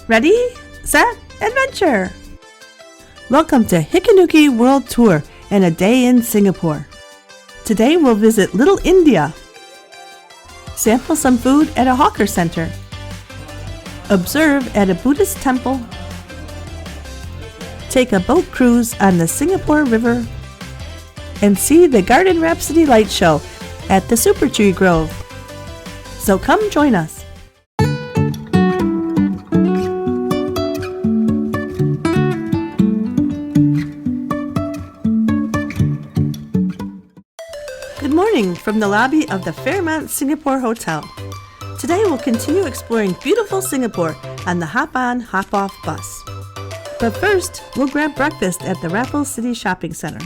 Ready, set, adventure! Welcome to Hikanuki World Tour and a day in Singapore. Today we'll visit Little India, sample some food at a hawker center, observe at a Buddhist temple, take a boat cruise on the Singapore River, and see the Garden Rhapsody light show at the Supertree Grove. So come join us. Good morning from the lobby of the Fairmont Singapore Hotel. Today we'll continue exploring beautiful Singapore on the hop-on, hop-off bus. But first, we'll grab breakfast at the Raffles City Shopping Center.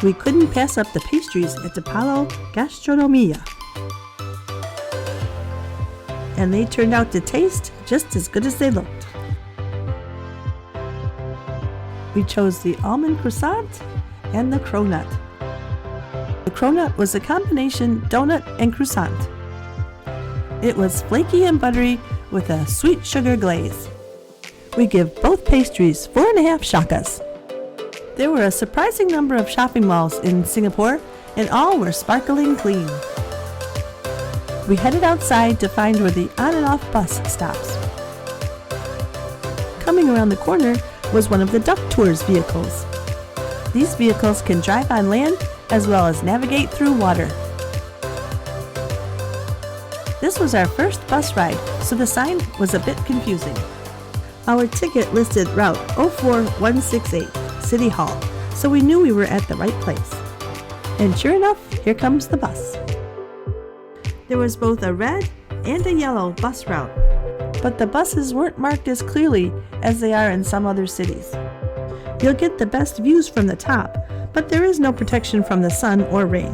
We couldn't pass up the pastries at the Palo Gastronomia. And they turned out to taste just as good as they looked. We chose the almond croissant and the cronut. The cronut was a combination donut and croissant. It was flaky and buttery with a sweet sugar glaze. We give both pastries 4.5 shakas. There were a surprising number of shopping malls in Singapore, and all were sparkling clean. We headed outside to find where the on and off bus stops. Coming around the corner was one of the Duck Tours vehicles. These vehicles can drive on land as well as navigate through water. This was our first bus ride, so the sign was a bit confusing. Our ticket listed Route 04168, City Hall, so we knew we were at the right place. And sure enough, here comes the bus. There was both a red and a yellow bus route, but the buses weren't marked as clearly as they are in some other cities. You'll get the best views from the top, but there is no protection from the sun or rain.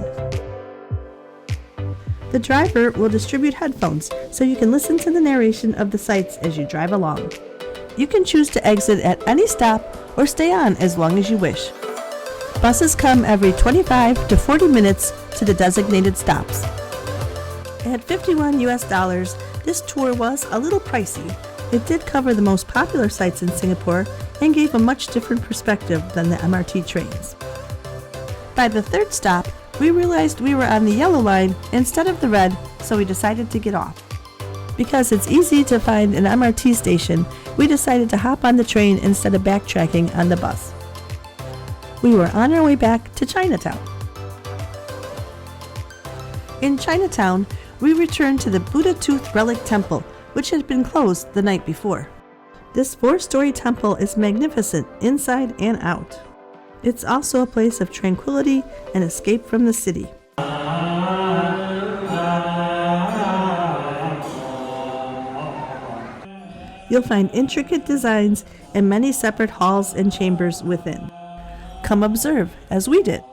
The driver will distribute headphones so you can listen to the narration of the sights as you drive along. You can choose to exit at any stop or stay on as long as you wish. Buses come every 25 to 40 minutes to the designated stops. At $51 US, this tour was a little pricey. It did cover the most popular sites in Singapore and gave a much different perspective than the MRT trains. By the third stop, we realized we were on the yellow line instead of the red, so we decided to get off. Because it's easy to find an MRT station, we decided to hop on the train instead of backtracking on the bus. We were on our way back to Chinatown. In Chinatown, we returned to the Buddha Tooth Relic Temple, which had been closed the night before. This 4-story temple is magnificent inside and out. It's also a place of tranquility and escape from the city. You'll find intricate designs and many separate halls and chambers within. Come observe, as we did.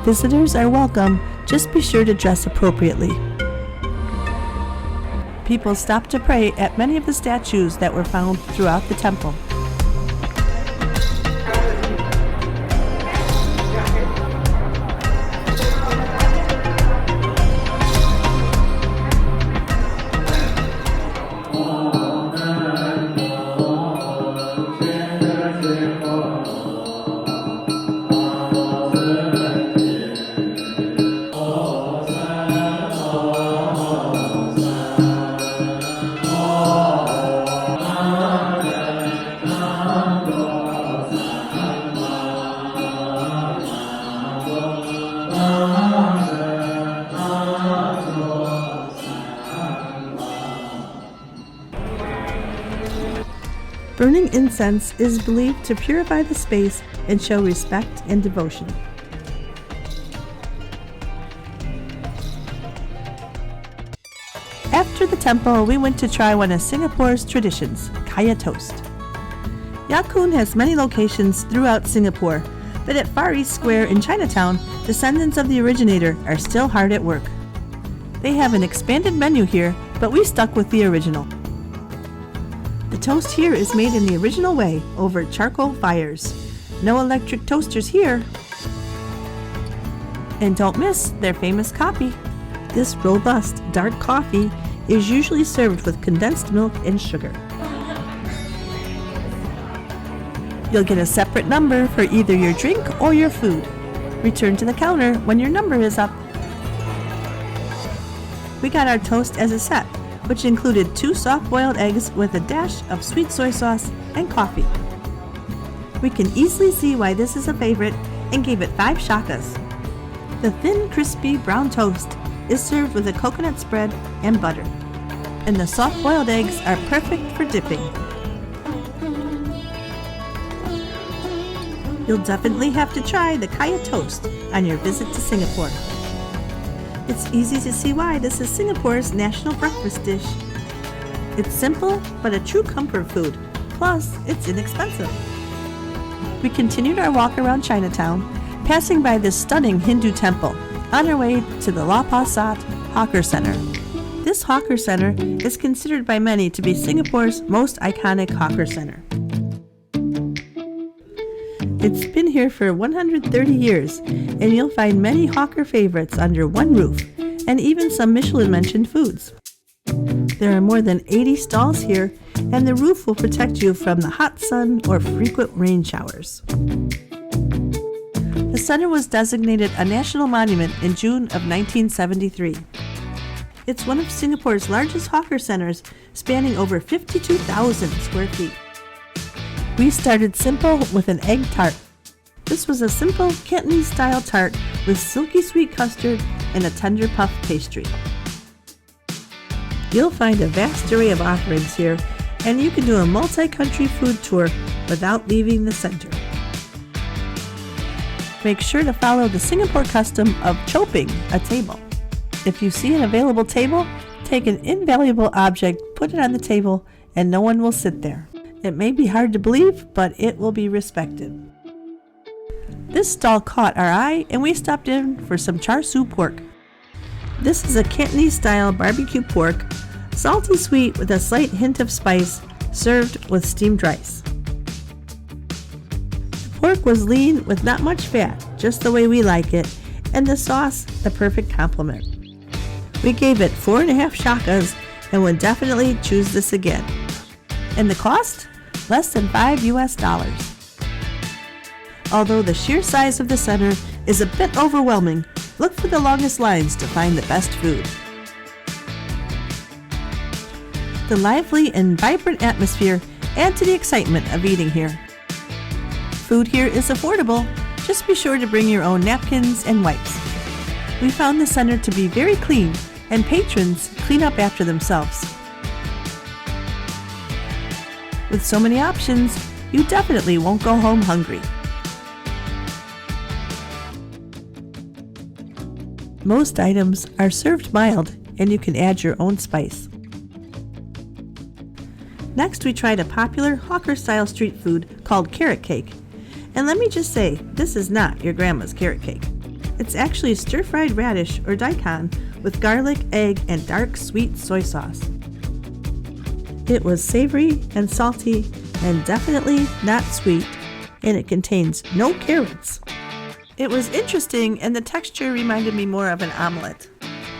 Visitors are welcome, just be sure to dress appropriately. People stopped to pray at many of the statues that were found throughout the temple. Burning incense is believed to purify the space and show respect and devotion. After the temple, we went to try one of Singapore's traditions, kaya toast. Ya Kun has many locations throughout Singapore, but at Far East Square in Chinatown, descendants of the originator are still hard at work. They have an expanded menu here, but we stuck with the original. The toast here is made in the original way over charcoal fires. No electric toasters here. And don't miss their famous coffee. This robust, dark coffee is usually served with condensed milk and sugar. You'll get a separate number for either your drink or your food. Return to the counter when your number is up. We got our toast as a set, which included 2 soft-boiled eggs with a dash of sweet soy sauce and coffee. We can easily see why this is a favorite and gave it 5 shakas. The thin, crispy brown toast is served with a coconut spread and butter, and the soft-boiled eggs are perfect for dipping. You'll definitely have to try the kaya toast on your visit to Singapore. It's easy to see why this is Singapore's national breakfast dish. It's simple, but a true comfort food. Plus, it's inexpensive. We continued our walk around Chinatown, passing by this stunning Hindu temple, on our way to the Lau Pa Sat Hawker Center. This hawker center is considered by many to be Singapore's most iconic hawker center. It's been here for 130 years, and you'll find many hawker favorites under one roof, and even some Michelin-mentioned foods. There are more than 80 stalls here, and the roof will protect you from the hot sun or frequent rain showers. The center was designated a national monument in June of 1973. It's one of Singapore's largest hawker centers, spanning over 52,000 square feet. We started simple with an egg tart. This was a simple Cantonese-style tart with silky sweet custard and a tender puff pastry. You'll find a vast array of offerings here, and you can do a multi-country food tour without leaving the center. Make sure to follow the Singapore custom of chopping a table. If you see an available table, take an invaluable object, put it on the table, and no one will sit there. It may be hard to believe, but it will be respected. This stall caught our eye, and we stopped in for some char siu pork. This is a Cantonese-style barbecue pork, salty sweet with a slight hint of spice, served with steamed rice. The pork was lean with not much fat, just the way we like it, and the sauce the perfect complement. We gave it 4.5 shakas and would definitely choose this again. And the cost? Less than $5. Although the sheer size of the center is a bit overwhelming, look for the longest lines to find the best food. The lively and vibrant atmosphere add to the excitement of eating here. Food here is affordable. Just be sure to bring your own napkins and wipes. We found the center to be very clean, and patrons clean up after themselves. With so many options, you definitely won't go home hungry. Most items are served mild, and you can add your own spice. Next, we tried a popular hawker-style street food called carrot cake. And let me just say, this is not your grandma's carrot cake. It's actually stir-fried radish or daikon with garlic, egg, and dark sweet soy sauce. It was savory and salty and definitely not sweet, and it contains no carrots. It was interesting, and the texture reminded me more of an omelet.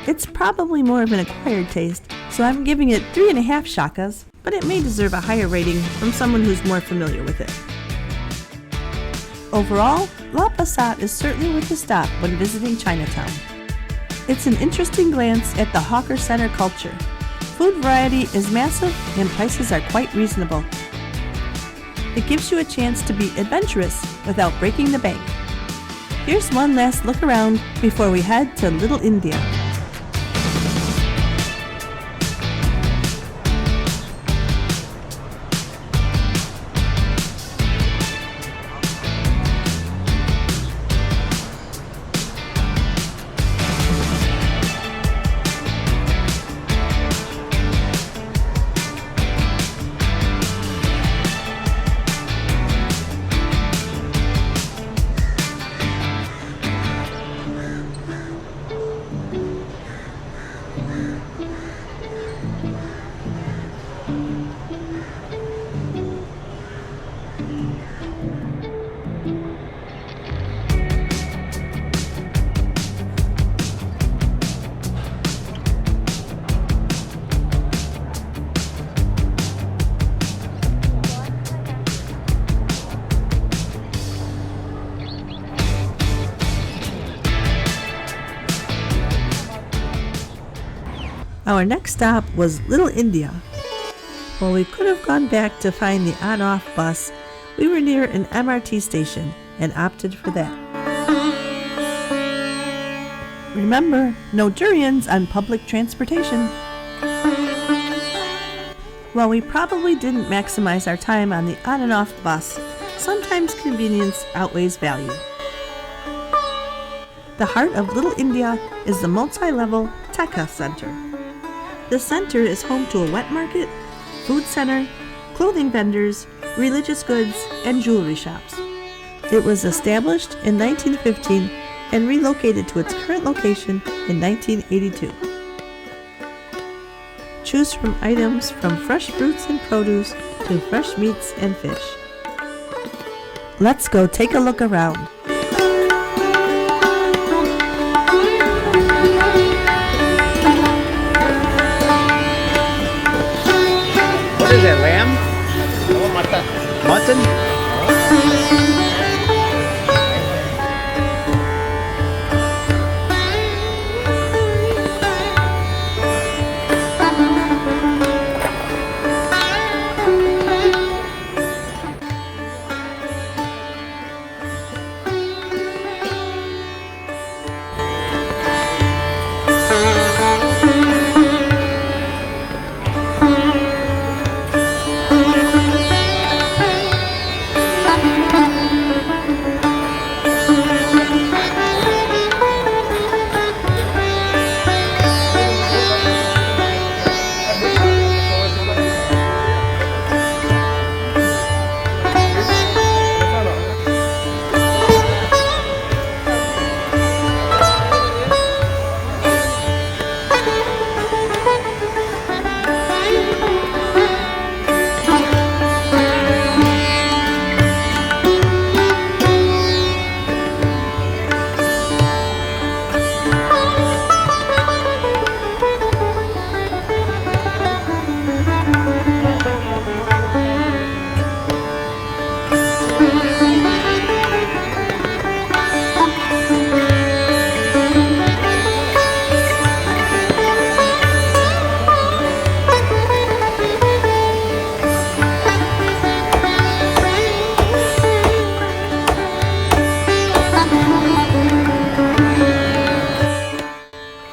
It's probably more of an acquired taste, so I'm giving it 3.5 shakas, but it may deserve a higher rating from someone who's more familiar with it. Overall, Lau Pa Sat is certainly worth a stop when visiting Chinatown. It's an interesting glance at the hawker center culture. Food variety is massive and prices are quite reasonable. It gives you a chance to be adventurous without breaking the bank. Here's one last look around before we head to Little India. Our next stop was Little India. While we could have gone back to find the on-off bus, we were near an MRT station and opted for that. Remember, no durians on public transportation. While we probably didn't maximize our time on the on and off bus, sometimes convenience outweighs value. The heart of Little India is the multi-level Tekka Center. The center is home to a wet market, food center, clothing vendors, religious goods, and jewelry shops. It was established in 1915 and relocated to its current location in 1982. Choose from items from fresh fruits and produce to fresh meats and fish. Let's go take a look around. What is it, lamb? Oh, mutton. Mutton?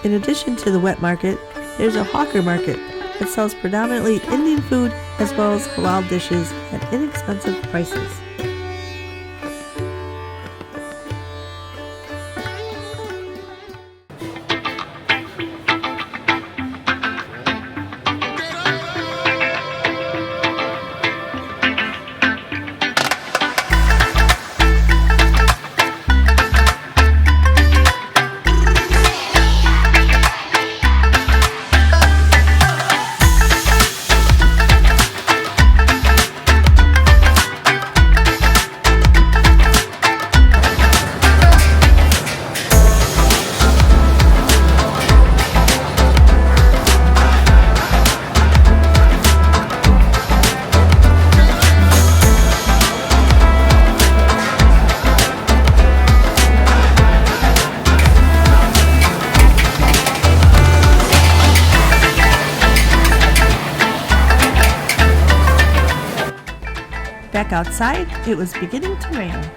In addition to the wet market, there's a hawker market that sells predominantly Indian food as well as halal dishes at inexpensive prices. Back outside, it was beginning to rain.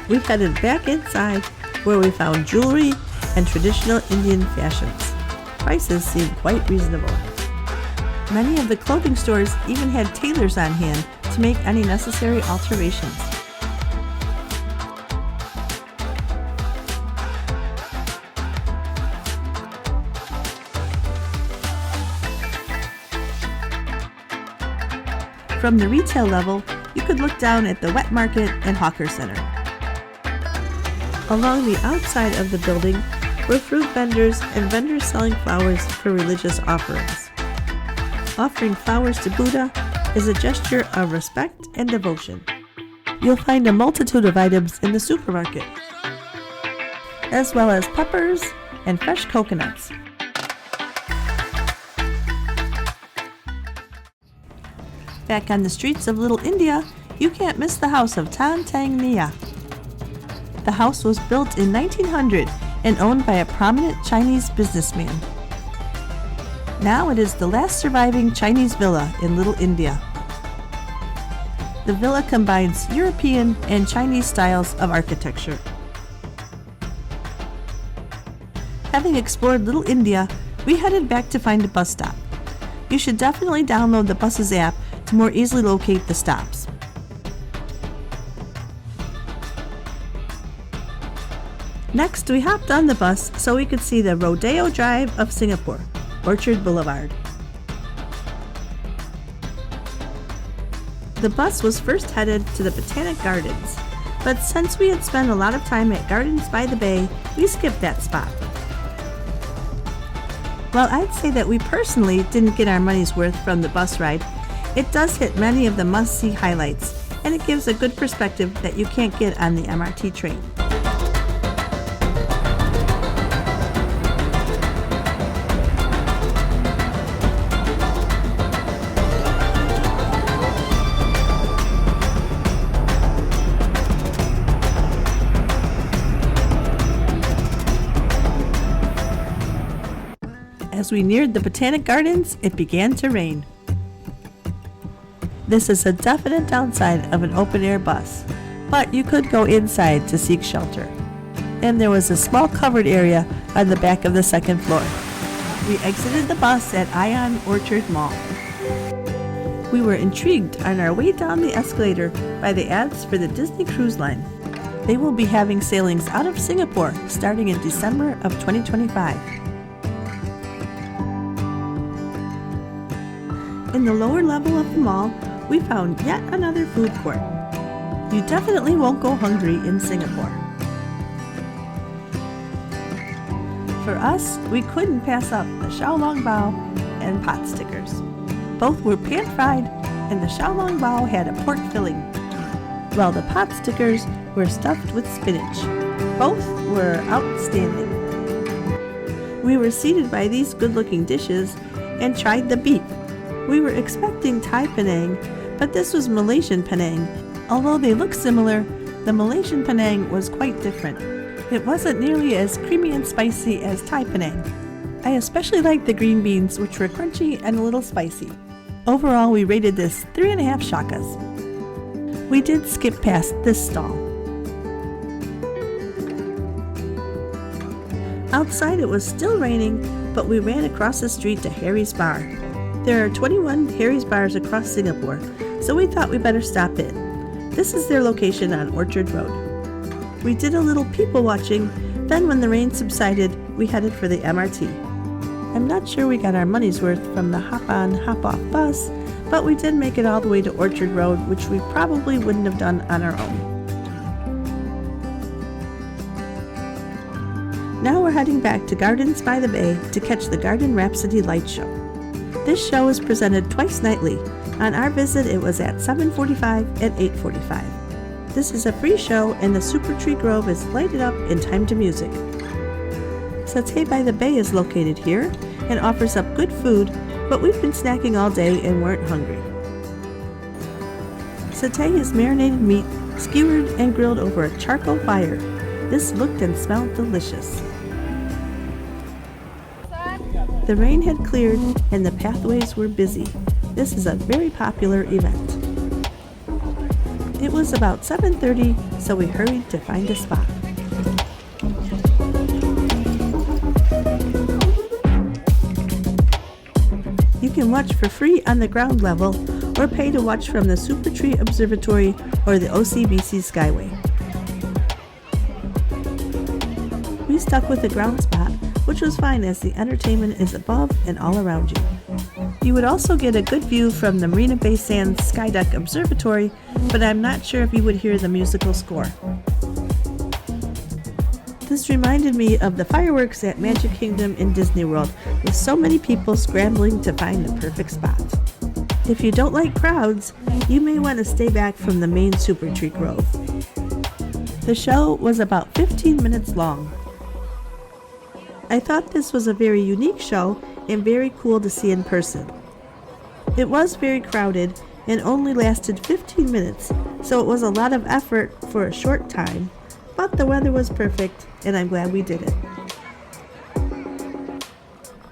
We headed back inside, where we found jewelry and traditional Indian fashions. Prices seemed quite reasonable. Many of the clothing stores even had tailors on hand to make any necessary alterations. From the retail level, you could look down at the wet market and hawker center. Along the outside of the building were fruit vendors and vendors selling flowers for religious offerings. Offering flowers to Buddha is a gesture of respect and devotion. You'll find a multitude of items in the supermarket, as well as peppers and fresh coconuts. Back on the streets of Little India, you can't miss the house of Tan Tang Nia. The house was built in 1900 and owned by a prominent Chinese businessman. Now it is the last surviving Chinese villa in Little India. The villa combines European and Chinese styles of architecture. Having explored Little India, we headed back to find a bus stop. You should definitely download the buses app to more easily locate the stops. Next, we hopped on the bus so we could see the Rodeo Drive of Singapore, Orchard Boulevard. The bus was first headed to the Botanic Gardens, but since we had spent a lot of time at Gardens by the Bay, we skipped that spot. While I'd say that we personally didn't get our money's worth from the bus ride, it does hit many of the must-see highlights, and it gives a good perspective that you can't get on the MRT train. As we neared the Botanic Gardens, it began to rain. This is a definite downside of an open-air bus, but you could go inside to seek shelter. And there was a small covered area on the back of the second floor. We exited the bus at Ion Orchard Mall. We were intrigued on our way down the escalator by the ads for the Disney Cruise Line. They will be having sailings out of Singapore starting in December of 2025. In the lower level of the mall, we found yet another food court. You definitely won't go hungry in Singapore. For us, we couldn't pass up the xiao long bao and pot stickers. Both were pan-fried, and the xiao long bao had a pork filling, while the pot stickers were stuffed with spinach. Both were outstanding. We were seated by these good-looking dishes and tried the beef. We were expecting Thai Penang, but this was Malaysian Penang. Although they look similar, the Malaysian Penang was quite different. It wasn't nearly as creamy and spicy as Thai Penang. I especially liked the green beans, which were crunchy and a little spicy. Overall, we rated this 3.5 shakas. We did skip past this stall. Outside it was still raining, but we ran across the street to Harry's Bar. There are 21 Harry's Bars across Singapore, so we thought we better stop in. This is their location on Orchard Road. We did a little people watching, then when the rain subsided, we headed for the MRT. I'm not sure we got our money's worth from the hop-on, hop-off bus, but we did make it all the way to Orchard Road, which we probably wouldn't have done on our own. Now we're heading back to Gardens by the Bay to catch the Garden Rhapsody light show. This show is presented twice nightly. On our visit, it was at 7:45 and 8:45. This is a free show and the Supertree Grove is lighted up in time to music. Satay by the Bay is located here and offers up good food, but we've been snacking all day and weren't hungry. Satay is marinated meat, skewered and grilled over a charcoal fire. This looked and smelled delicious. The rain had cleared and the pathways were busy. This is a very popular event. It was about 7:30, so we hurried to find a spot. You can watch for free on the ground level or pay to watch from the Supertree Observatory or the OCBC Skyway. We stuck with the ground spot, which was fine as the entertainment is above and all around you. You would also get a good view from the Marina Bay Sands Skydeck Observatory, but I'm not sure if you would hear the musical score. This reminded me of the fireworks at Magic Kingdom in Disney World, with so many people scrambling to find the perfect spot. If you don't like crowds, you may want to stay back from the main Supertree Grove. The show was about 15 minutes long. I thought this was a very unique show and very cool to see in person. It was very crowded and only lasted 15 minutes, so it was a lot of effort for a short time, but the weather was perfect and I'm glad we did it.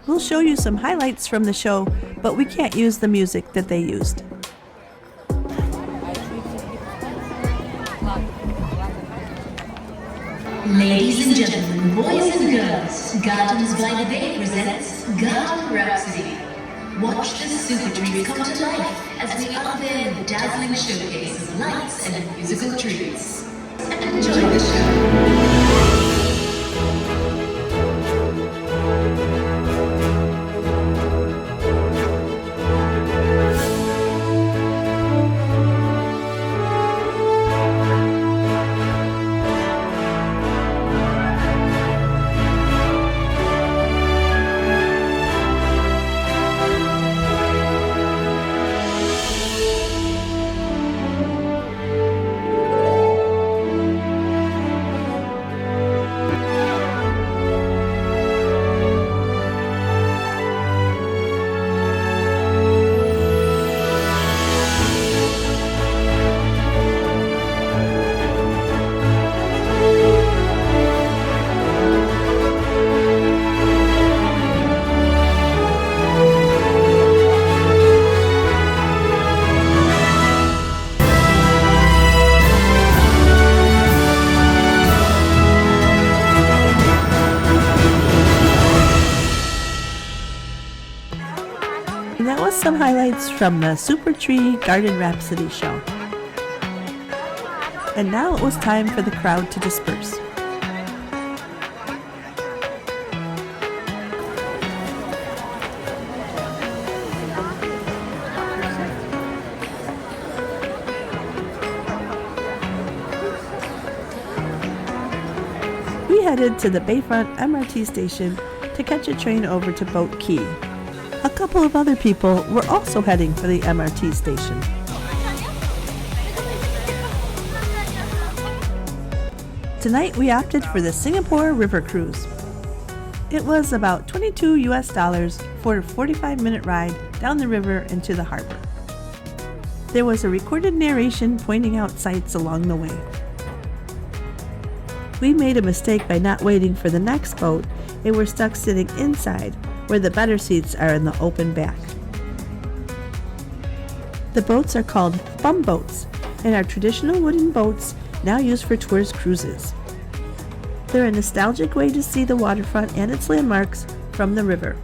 We'll show you some highlights from the show, but we can't use the music that they used. Ladies and gentlemen, boys and girls, Gardens by the Bay presents Garden Rhapsody. Watch the Supertrees come to life as we unveil the dazzling showcase of lights and musical trees. Enjoy the show. And that was some highlights from the Supertree Garden Rhapsody show. And now it was time for the crowd to disperse. We headed to the Bayfront MRT station to catch a train over to Boat Quay. A couple of other people were also heading for the MRT station. Tonight we opted for the Singapore River Cruise. It was about $22 for a 45-minute ride down the river into the harbor. There was a recorded narration pointing out sights along the way. We made a mistake by not waiting for the next boat and were stuck sitting inside, where the better seats are in the open back. The boats are called bumboats and are traditional wooden boats now used for tourist cruises. They're a nostalgic way to see the waterfront and its landmarks from the river.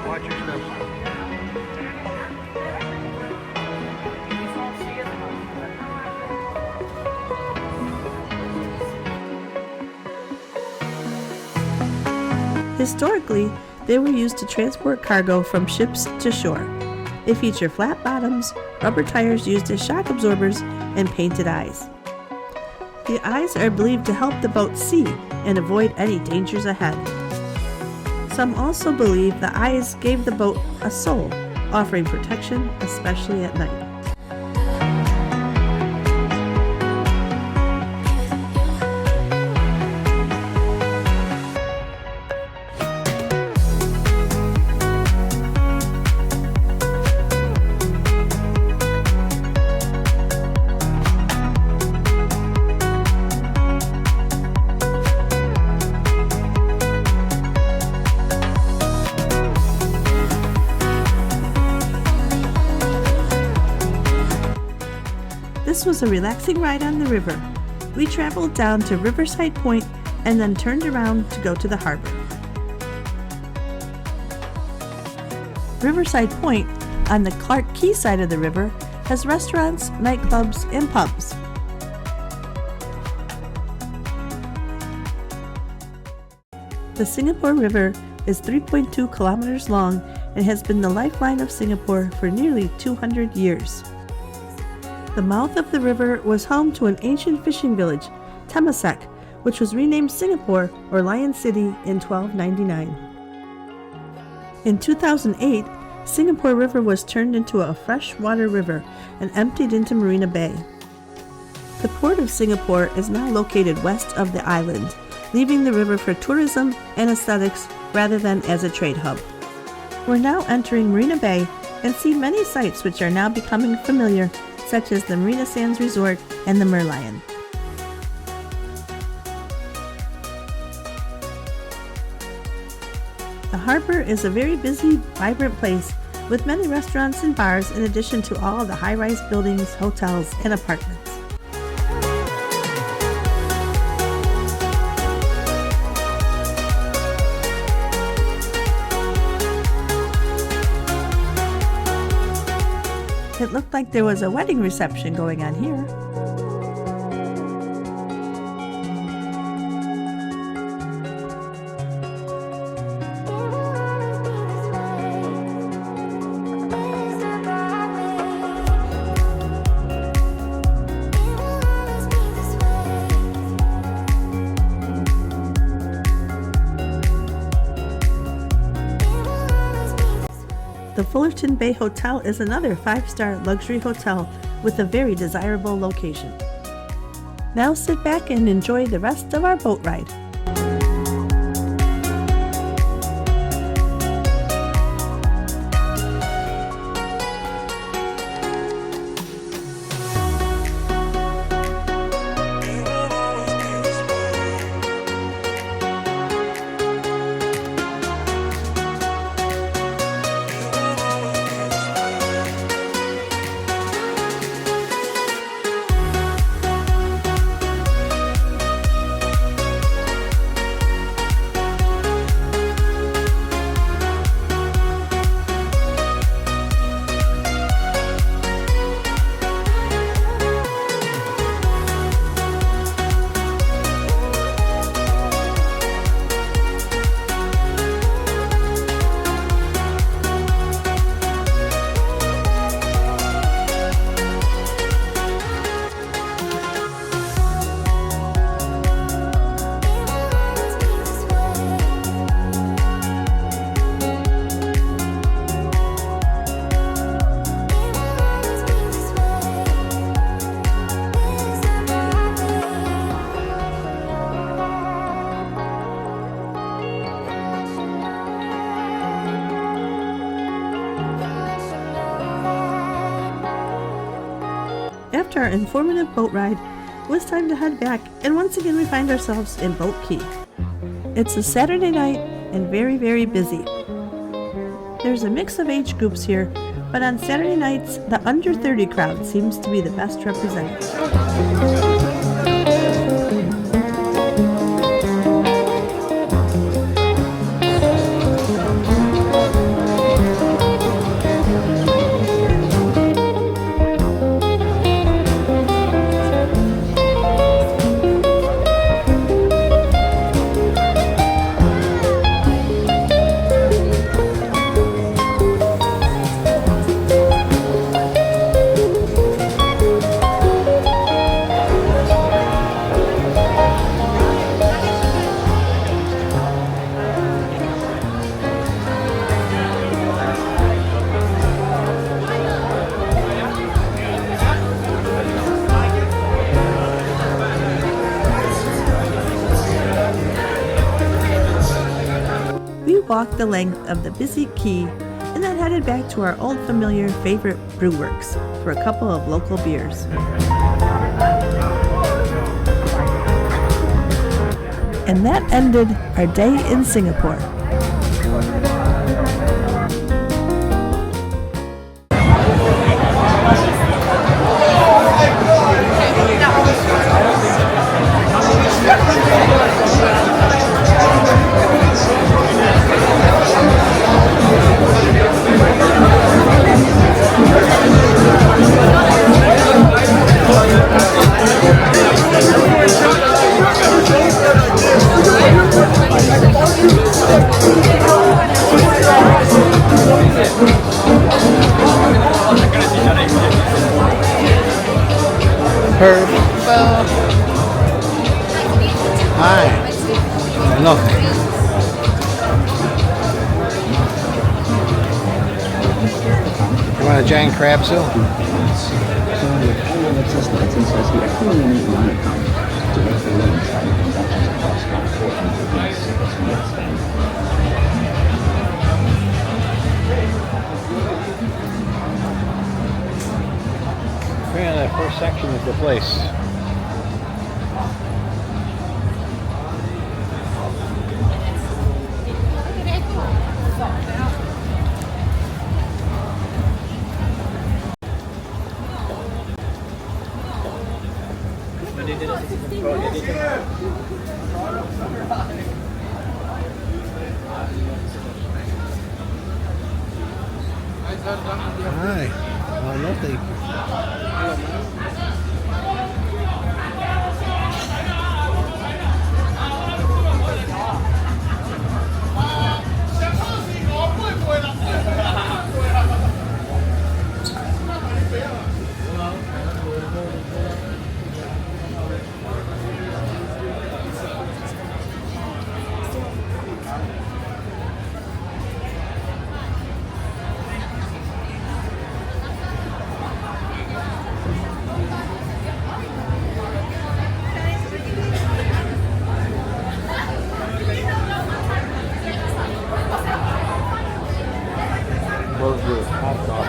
Watch your step. Historically, they were used to transport cargo from ships to shore. They feature flat bottoms, rubber tires used as shock absorbers, and painted eyes. The eyes are believed to help the boat see and avoid any dangers ahead. Some also believe the eyes gave the boat a soul, offering protection, especially at night. This was a relaxing ride on the river. We traveled down to Riverside Point and then turned around to go to the harbor. Riverside Point, on the Clark Key side of the river, has restaurants, nightclubs, and pubs. The Singapore River is 3.2 kilometers long and has been the lifeline of Singapore for nearly 200 years. The mouth of the river was home to an ancient fishing village, Temasek, which was renamed Singapore or Lion City in 1299. In 2008, Singapore River was turned into a freshwater river and emptied into Marina Bay. The port of Singapore is now located west of the island, leaving the river for tourism and aesthetics rather than as a trade hub. We're now entering Marina Bay and see many sights which are now becoming familiar, such as the Marina Sands Resort and the Merlion. The harbor is a very busy, vibrant place with many restaurants and bars in addition to all the high-rise buildings, hotels, and apartments. It looked like there was a wedding reception going on here. The Fullerton Bay Hotel is another 5-star luxury hotel with a very desirable location. Now sit back and enjoy the rest of our boat ride. After our informative boat ride, it was time to head back, and once again we find ourselves in Boat Quay. It's a Saturday night and very, very busy. There's a mix of age groups here, but on Saturday nights, the under 30 crowd seems to be the best represented. walked the length of the busy quay and then headed back to our old familiar favorite brewworks for a couple of local beers. And that ended our day in Singapore. Hi. Hello. You want a giant crab still? Man, that first section is the place. Hi. Oh, no, thank you. Burger, hot dog.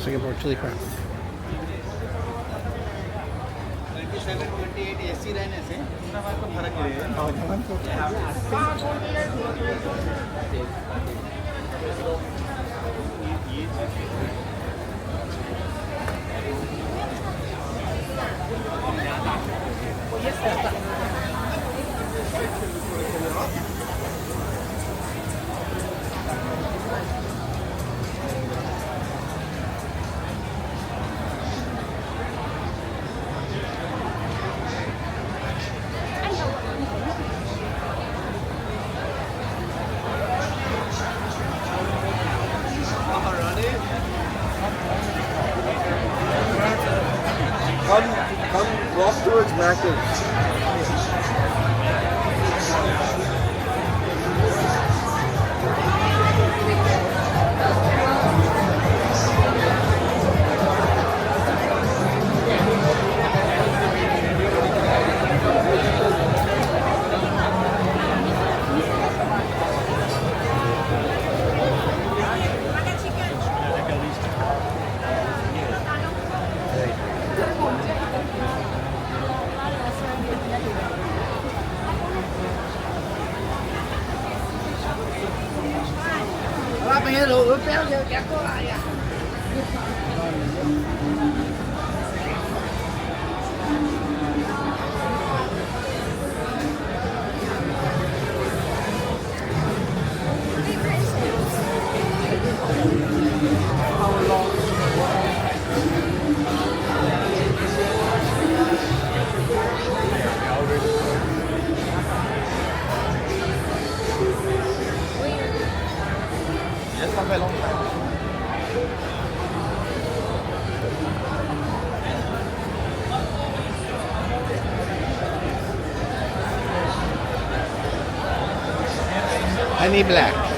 Singapore chili crab. Come walk towards Macca's. Honey black.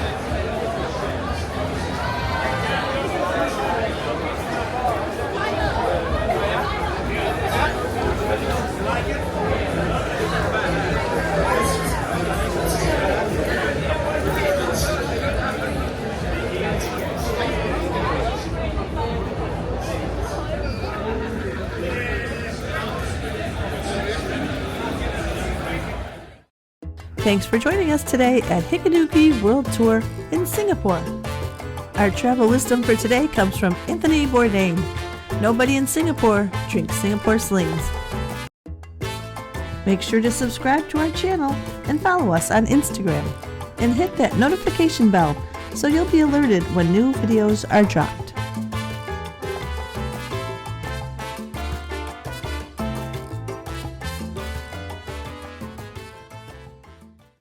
Thanks for joining us today at Hikaduki World Tour in Singapore. Our travel wisdom for today comes from Anthony Bourdain. Nobody in Singapore drinks Singapore slings. Make sure to subscribe to our channel and follow us on Instagram. And hit that notification bell so you'll be alerted when new videos are dropped.